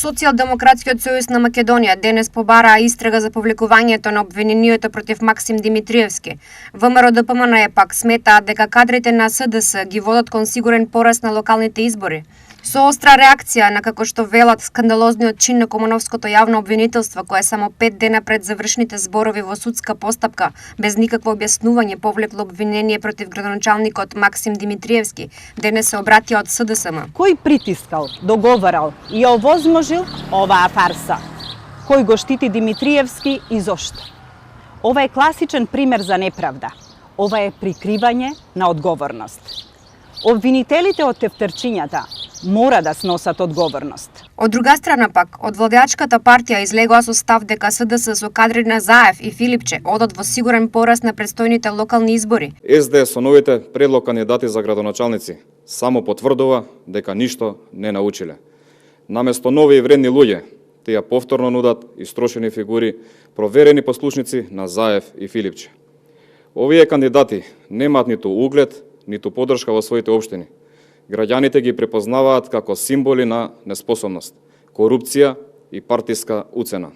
Социјалдемократскиот сојуз на Македонија денес побараа истрага за повлекувањето на обвинениото против Максим Димитриевски. ВМРО ДПМН пак сметаат дека кадрите на СДС ги водат кон сигурен пораст на локалните избори. Со остра реакција на, како што велат, скандалозниот чин на Комановското јавно обвинителство, кое само 5 дена пред завршните зборови во судска постапка, без никакво објаснување, повлекло обвинение против градоначалникот Максим Димитриевски, денес се обратија од СДСМ. Кој притискал, договарал и овозможил оваа фарса? Кој го штити Димитриевски и зошто? Ова е класичен пример за неправда. Ова е прикривање на одговорност. Обвинителите од тефтерчињата мора да сносат одговорност. Од друга страна пак, од владеачката партија излегоа со став дека СДС со кадри на Заев и Филипче одат во сигурен пораст на предстојните локални избори. СДС со новите предлог кандидати за градоначалници само потврдува дека ништо не научиле. Наместо нови и вредни луѓе, тие повторно нудат истрошени фигури, проверени послушници на Заев и Филипче. Овие кандидати немаат ниту углед, ниту поддршка во своите општини. Граѓаните ги препознаваат како символи на неспособност, корупција и партиска уцена.